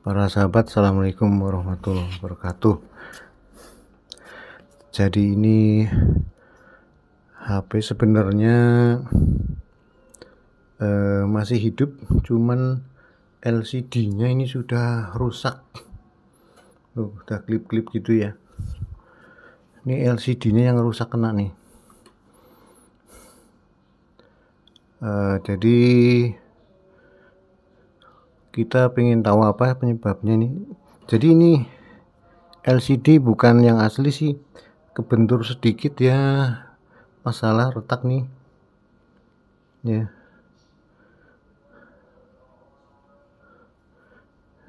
Para sahabat, assalamualaikum warahmatullahi wabarakatuh. Jadi ini HP sebenarnya masih hidup, cuman LCD-nya ini sudah rusak. Udah klip-klip gitu ya. Ini LCD-nya yang rusak kena nih. Jadi kita pengen tahu apa penyebabnya nih. Jadi ini LCD bukan yang asli sih, kebentur sedikit ya, masalah retak nih ya.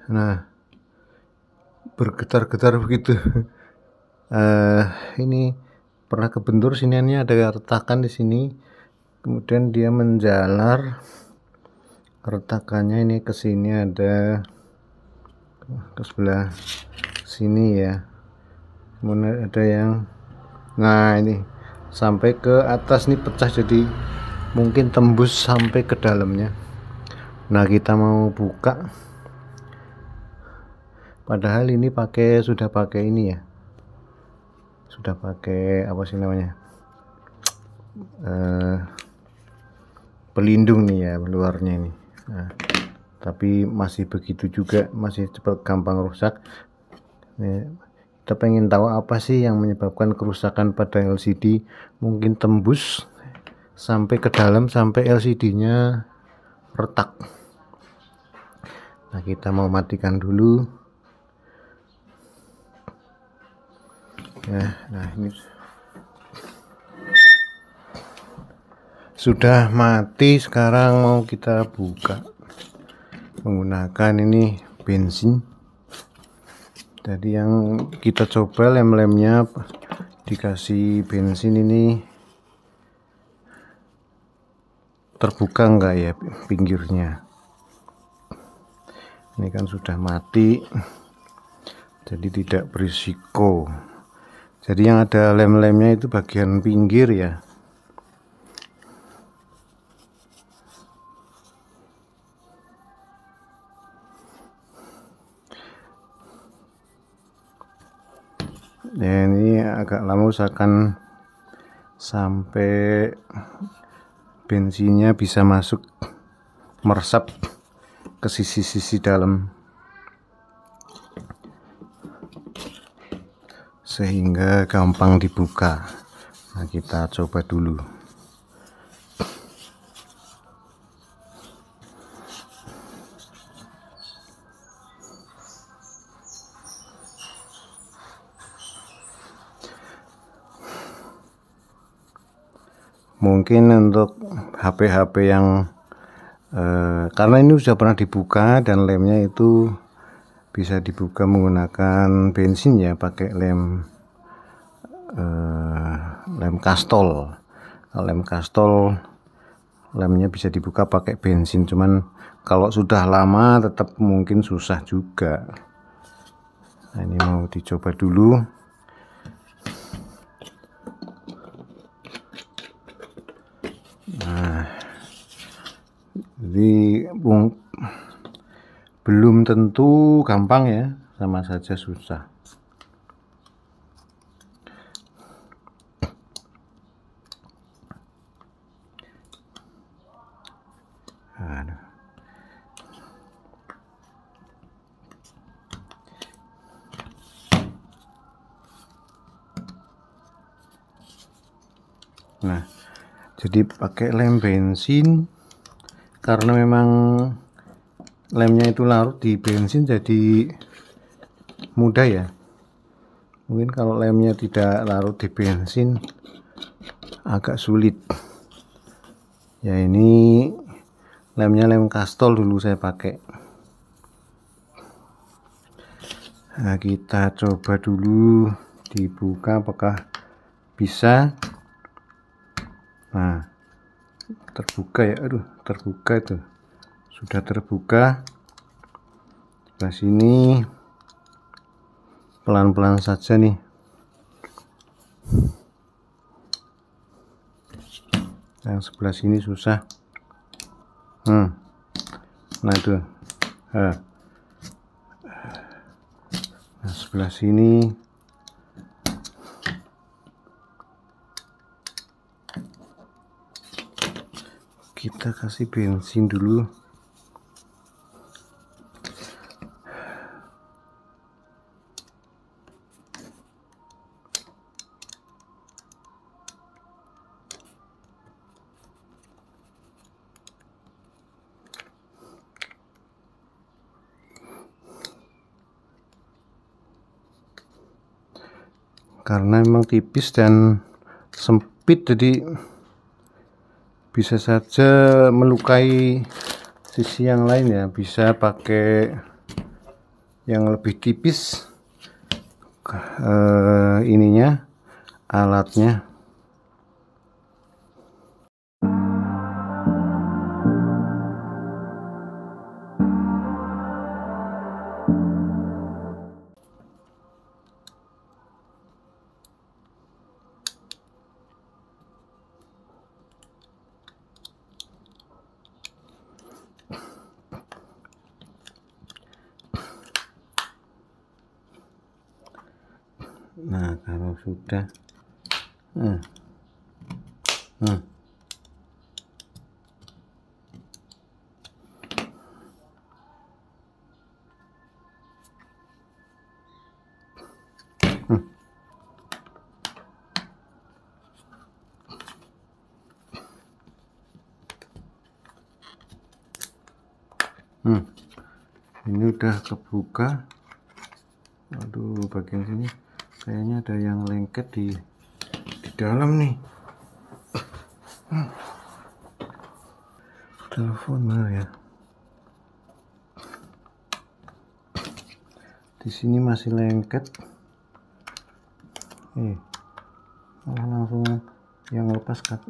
Nah, bergetar-getar begitu. Ini pernah kebentur, siniannya ada retakan di sini, kemudian dia menjalar retakannya ini ke sini, ada ke sebelah sini ya, kemudian ada yang ini sampai ke atas nih pecah, jadi mungkin tembus sampai ke dalamnya. Nah, kita mau buka, padahal ini sudah pakai ini ya, sudah pakai apa sih namanya, pelindung nih ya luarnya ini. Nah, tapi masih begitu juga, masih cepat gampang rusak. Kita pengen tahu apa sih yang menyebabkan kerusakan pada LCD, mungkin tembus sampai ke dalam, sampai LCD-nya retak. Nah, kita mau matikan dulu ya. Nah, ini sudah mati. Sekarang mau kita buka menggunakan ini bensin. Jadi yang kita coba lem-lemnya dikasih bensin ini terbuka enggak ya pinggirnya. Ini kan sudah mati, jadi tidak berisiko. Jadi yang ada lem-lemnya itu bagian pinggir ya. Dan ini agak lama, usahakan sampai bensinnya bisa masuk, meresap ke sisi-sisi dalam, sehingga gampang dibuka. Nah, kita coba dulu. Mungkin untuk HP-HP yang karena ini sudah pernah dibuka dan lemnya itu bisa dibuka menggunakan bensin ya, pakai lem kastol. Kalau lem kastol, lemnya bisa dibuka pakai bensin, cuman kalau sudah lama tetap mungkin susah juga. Nah, ini mau dicoba dulu. Nah, jadi belum tentu gampang ya, sama saja susah. Nah, jadi pakai lem bensin, karena memang lemnya itu larut di bensin, jadi mudah ya. Mungkin kalau lemnya tidak larut di bensin agak sulit ya. Ini lemnya lem kastol dulu saya pakai. Nah, kita coba dulu dibuka apakah bisa. Nah, terbuka ya, aduh terbuka itu, sudah terbuka. Sebelah sini pelan-pelan saja nih. Yang sebelah sini susah. Nah itu sebelah sini. Kita kasih bensin dulu. Karena memang tipis dan sempit, jadi bisa saja melukai sisi yang lain ya. Bisa pakai yang lebih tipis ininya, alatnya. Nah, kalau sudah ini udah kebuka. Aduh, bagian sini kayaknya ada yang lengket di dalam nih. Telepon mana ya? Di sini masih lengket. Malah langsung yang lepas kan.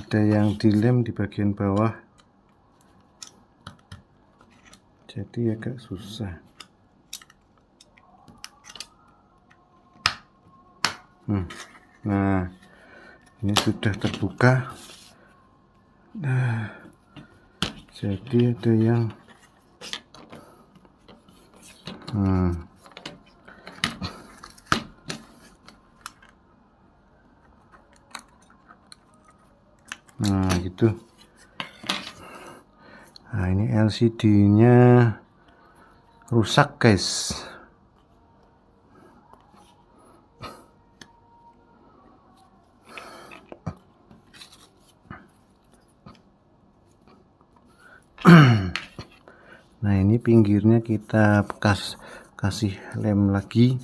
Ada yang dilem di bagian bawah, jadi agak susah. Nah, ini sudah terbuka. Nah, jadi ada yang nah gitu. Nah, ini LCD-nya rusak, guys. Nah, ini pinggirnya kita kasih lem lagi,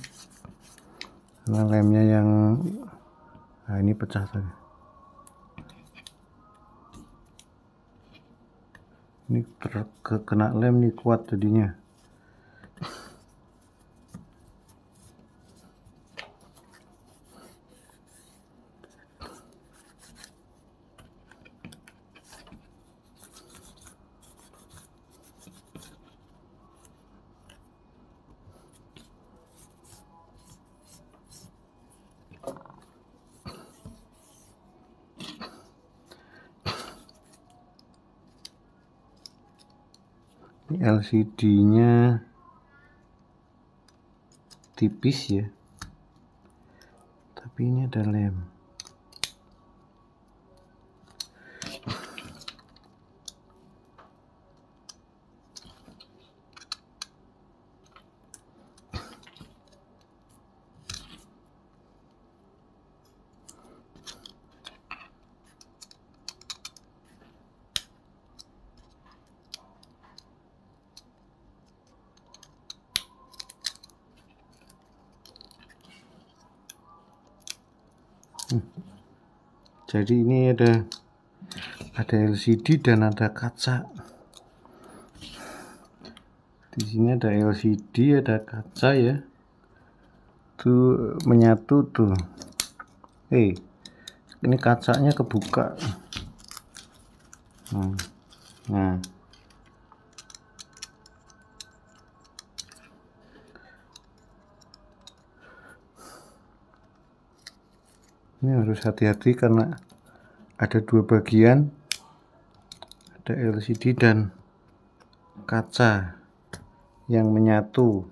karena lemnya yang ini pecah tadi. Ini kena lem nih, kuat jadinya. Ini LCD-nya tipis ya, tapi ini ada lem. Jadi ini ada LCD dan ada kaca. Di sini ada LCD, ada kaca ya. Tuh menyatu tuh. Ini kacanya kebuka. Nah. Ini harus hati-hati karena ada dua bagian, ada LCD dan kaca yang menyatu.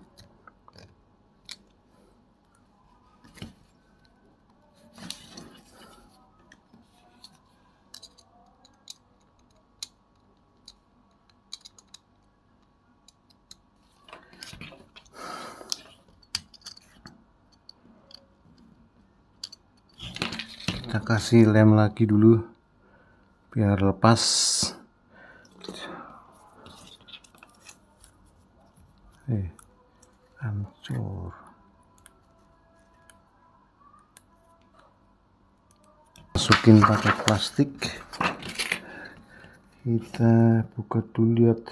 Kita kasih lem lagi dulu biar lepas. Hancur. Masukin pakai plastik. Kita buka dulu, lihat.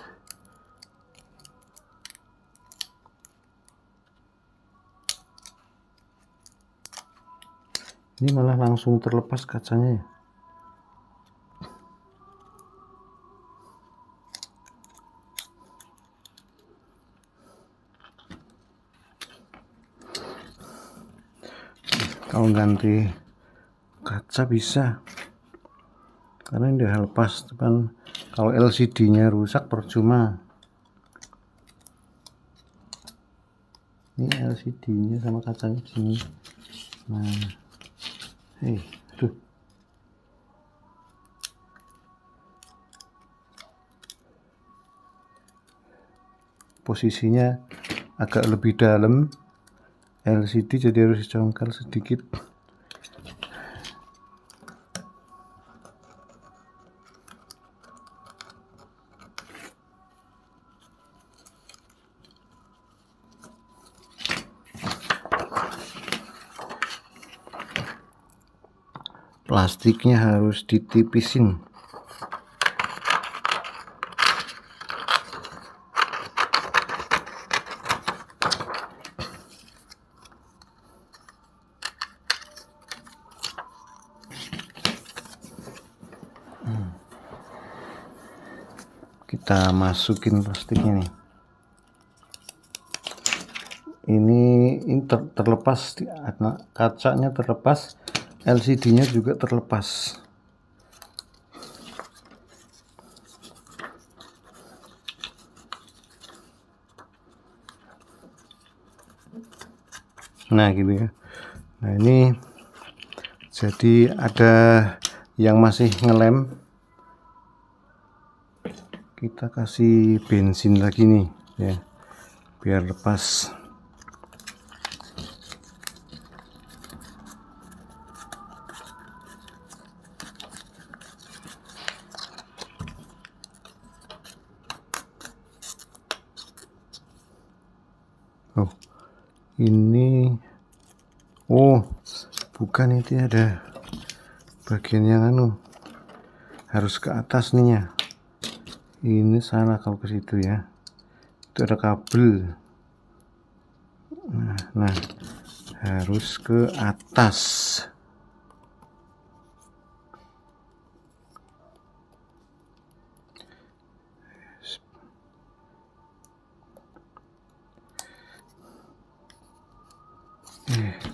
Ini malah langsung terlepas kacanya ya. Kalau ganti kaca bisa, karena ini udah lepas. Cuman kalau LCD-nya rusak percuma. Ini LCD-nya sama kacanya sini. Nah. Aduh. Posisinya agak lebih dalam, LCD jadi harus dicongkel sedikit. Plastiknya harus ditipisin. Kita masukin plastiknya nih. Ini terlepas, kacanya terlepas, LCD-nya juga terlepas. Nah gitu ya. Nah ini jadi ada yang masih ngelem, kita kasih bensin lagi nih ya, biar lepas. Oh ini, oh bukan, itu ada bagian yang harus ke atas nih ya. Ini salah kalau ke situ ya, itu ada kabel. Nah harus ke atas.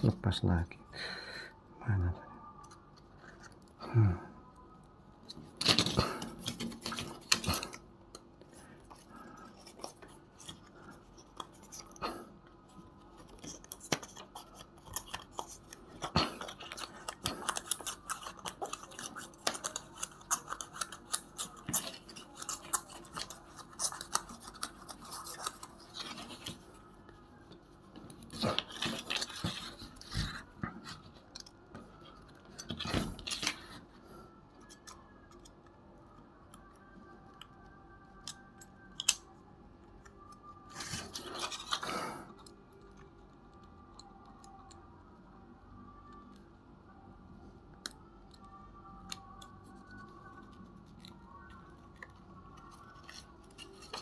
Lepas lagi. Mana?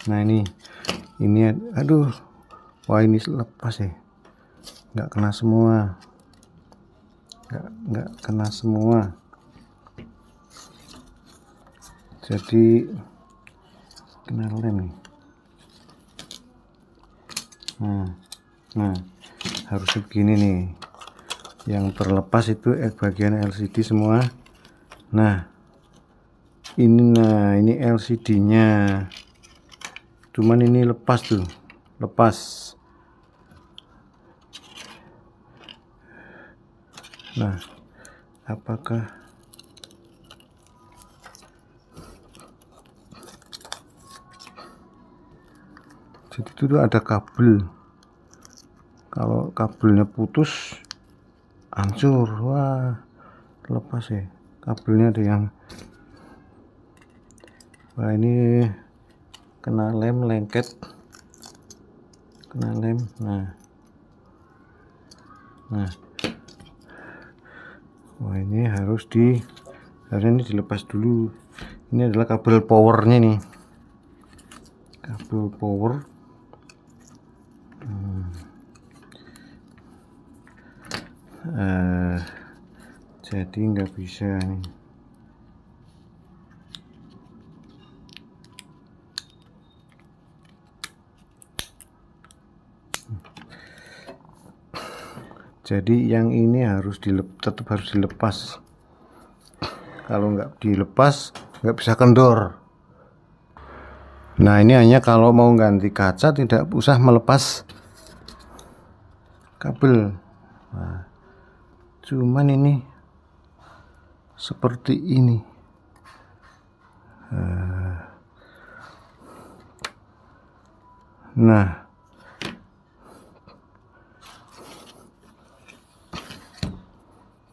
Nah ini aduh, wah ini lepas ya, nggak kena semua, nggak kena semua. Jadi kena lem nih. Nah harus begini nih. yang terlepas itu bagian LCD semua. Nah ini LCD nya, cuman ini lepas tuh, lepas. Nah apakah jadi itu ada kabel, kalau kabelnya putus hancur. Wah, lepas ya kabelnya, ada yang, wah ini kena lem, lengket, kena lem. Nah wah ini harusnya ini dilepas dulu. Ini adalah kabel powernya nih, kabel power. Jadi nggak bisa nih. Jadi yang ini harus tetap harus dilepas. Kalau nggak dilepas nggak bisa kendor. Nah ini hanya kalau mau ganti kaca, tidak usah melepas kabel. Nah, cuman ini seperti ini. Nah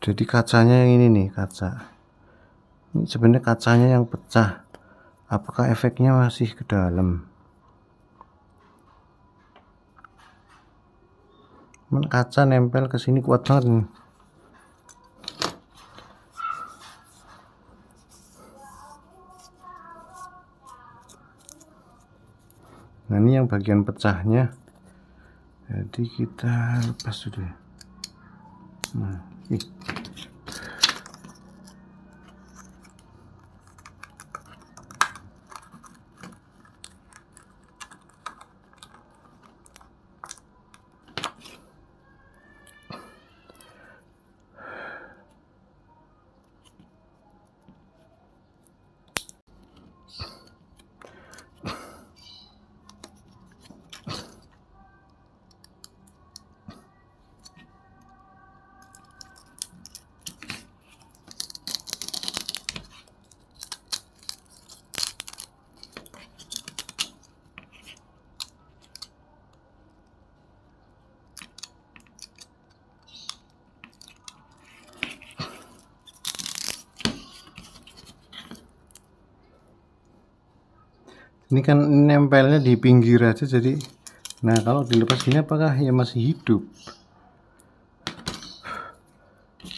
jadi kacanya yang ini nih, kaca ini sebenarnya kacanya yang pecah. Apakah efeknya masih ke dalam? Kaca nempel ke sini kuat banget nih. Nah ini yang bagian pecahnya, jadi kita lepas dulu ya. Nah ini kan nempelnya di pinggir aja, jadi nah kalau dilepas gini apakah ya masih hidup?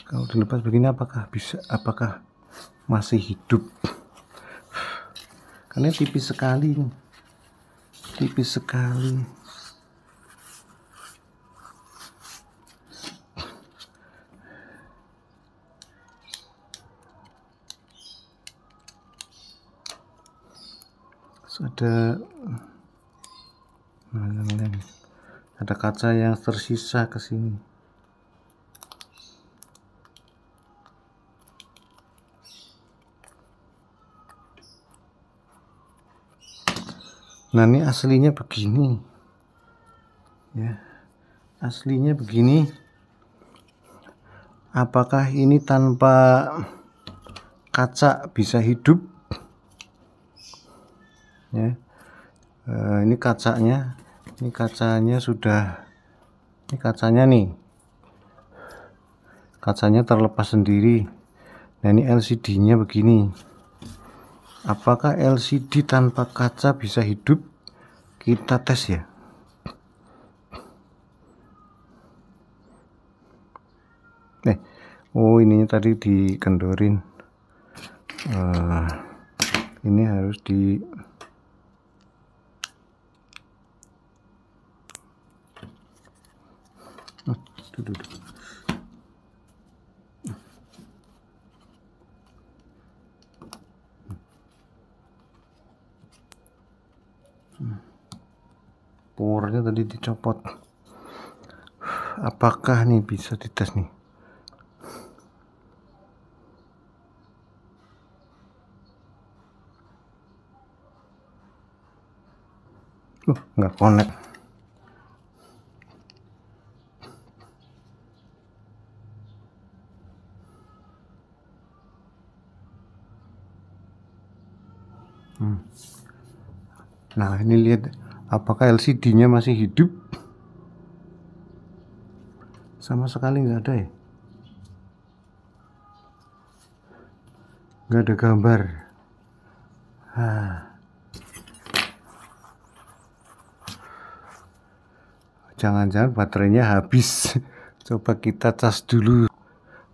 Kalau dilepas begini apakah bisa, apakah masih hidup? Karena tipis sekali, tipis sekali. Ada kaca yang tersisa ke sini. Nah ini aslinya begini ya, aslinya begini. Apakah ini tanpa kaca bisa hidup ya? Ini kacanya, ini kacanya sudah, ini kacanya nih, kacanya terlepas sendiri. Nah ini LCD nya begini. Apakah LCD tanpa kaca bisa hidup? Kita tes ya. Oh ininya tadi dikendorin. Ini harus di powernya tadi dicopot. Apakah nih bisa dites nih? Nggak connect. Nah, ini lihat apakah LCD-nya masih hidup? Sama sekali nggak ada ya. Nggak ada gambar. Jangan-jangan baterainya habis. Coba kita cas dulu.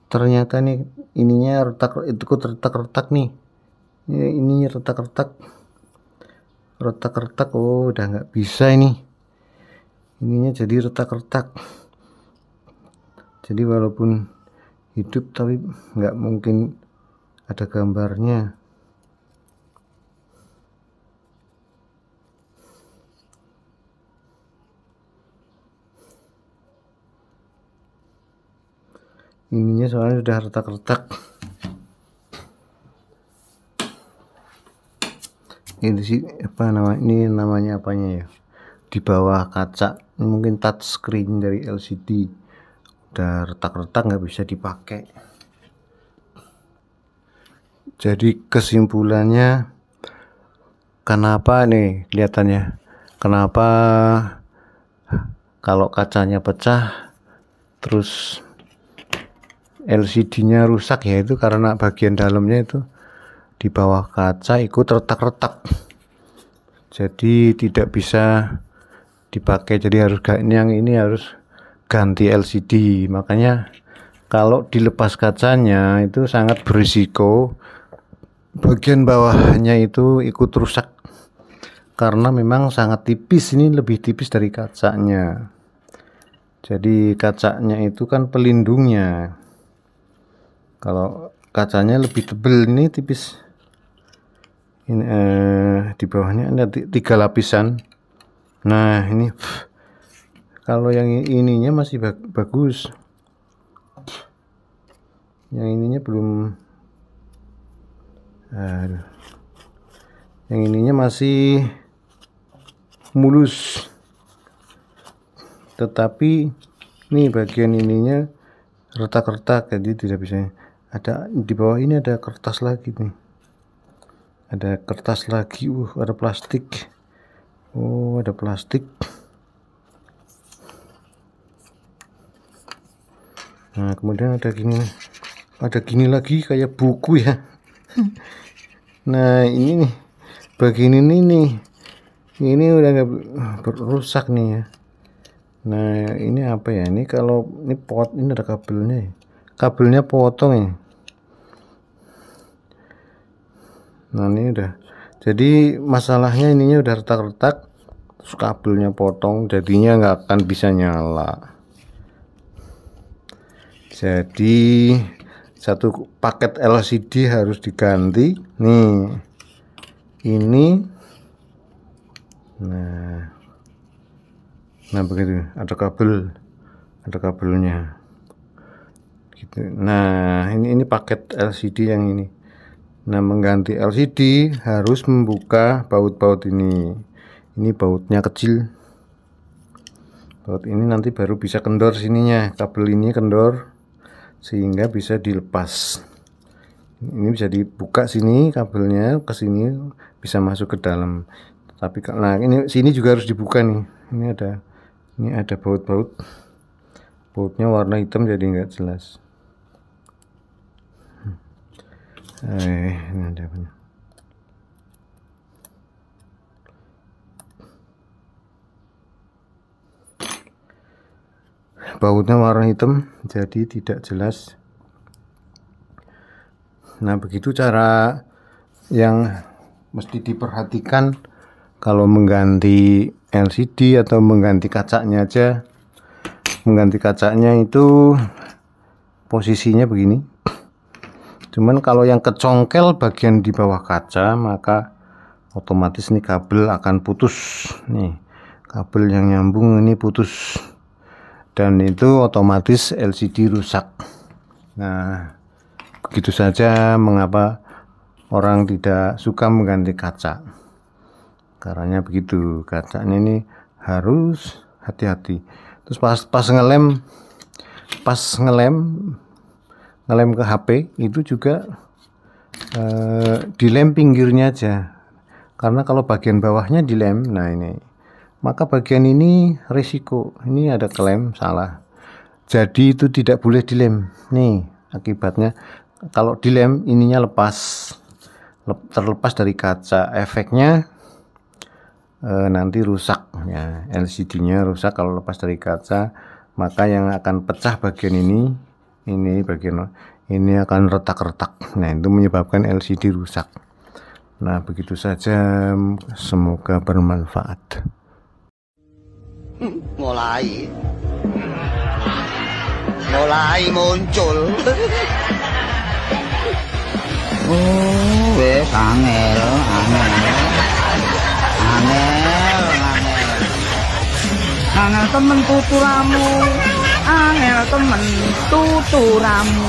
Ternyata nih ininya retak, itu retak-retak nih. Ininya retak-retak. Retak-retak. Oh, udah nggak bisa ini. Ininya jadi retak-retak. Jadi walaupun hidup tapi nggak mungkin ada gambarnya. Ininya soalnya sudah retak-retak. Ini sih apa namanya? Ini namanya apanya ya? Di bawah kaca. Ini mungkin touch screen dari LCD. Udah retak-retak, nggak bisa dipakai. Jadi kesimpulannya, kenapa nih kelihatannya? Kenapa kalau kacanya pecah terus LCD-nya rusak, ya itu karena bagian dalamnya itu di bawah kaca ikut retak-retak. Jadi tidak bisa dipakai. Jadi harus ini harus ganti LCD. Makanya kalau dilepas kacanya itu sangat berisiko bagian bawahnya itu ikut rusak karena memang sangat tipis. Ini lebih tipis dari kacanya. Jadi kacanya itu kan pelindungnya. Kalau kacanya lebih tebal, ini tipis. Ini di bawahnya ada 3 lapisan. Nah, ini kalau yang ininya masih bagus. Yang ininya belum. Yang ininya masih mulus. Tetapi nih bagian ininya retak-retak, jadi tidak bisa. Ada di bawah ini ada kertas lagi nih. Ada kertas lagi, ada plastik. Oh, ada plastik. Nah, kemudian ada gini lagi kayak buku ya. Nah, ini nih, bagian ini nih, ini udah nggak rusak nih ya. Nah, ini apa ya? Ini kalau ini ini ada kabelnya ya. Kabelnya potong ya. Nah, ini udah. Jadi masalahnya ininya udah retak-retak, terus kabelnya potong, jadinya nggak akan bisa nyala. Jadi satu paket LCD harus diganti. Nih, ini. Nah begitu. Ada kabelnya. Gitu. Nah, ini paket LCD yang ini. Nah, mengganti LCD harus membuka baut-baut ini. Ini bautnya kecil. Baut ini nanti baru bisa kendor sininya. Kabel ini kendor sehingga bisa dilepas. Ini bisa dibuka sini, kabelnya ke sini bisa masuk ke dalam. Tapi nah, ini sini juga harus dibuka nih. Ini ada baut-baut. Bautnya warna hitam jadi nggak jelas. Ini ada apa? Bautnya warna hitam jadi tidak jelas. Nah, begitu cara yang mesti diperhatikan kalau mengganti LCD atau mengganti kacanya aja. Mengganti kacanya itu posisinya begini. Cuman kalau yang kecongkel bagian di bawah kaca, maka otomatis nih kabel akan putus. Nih, kabel yang nyambung ini putus. Dan itu otomatis LCD rusak. Nah, begitu saja mengapa orang tidak suka mengganti kaca. Caranya begitu, kacanya ini harus hati-hati. Terus pas ngelem ke HP itu juga dilem pinggirnya aja, karena kalau bagian bawahnya dilem, nah ini, maka bagian ini risiko, ini ada klem salah, jadi itu tidak boleh dilem. Nih akibatnya, kalau dilem ininya terlepas dari kaca, efeknya nanti rusak ya, LCD-nya rusak kalau lepas dari kaca. Maka yang akan pecah bagian ini bagian ini akan retak-retak. Nah, itu menyebabkan LCD rusak. Nah, begitu saja, semoga bermanfaat. Mulai muncul. Wes angel. Angel temen tuturamu. Angel temen tuturamu.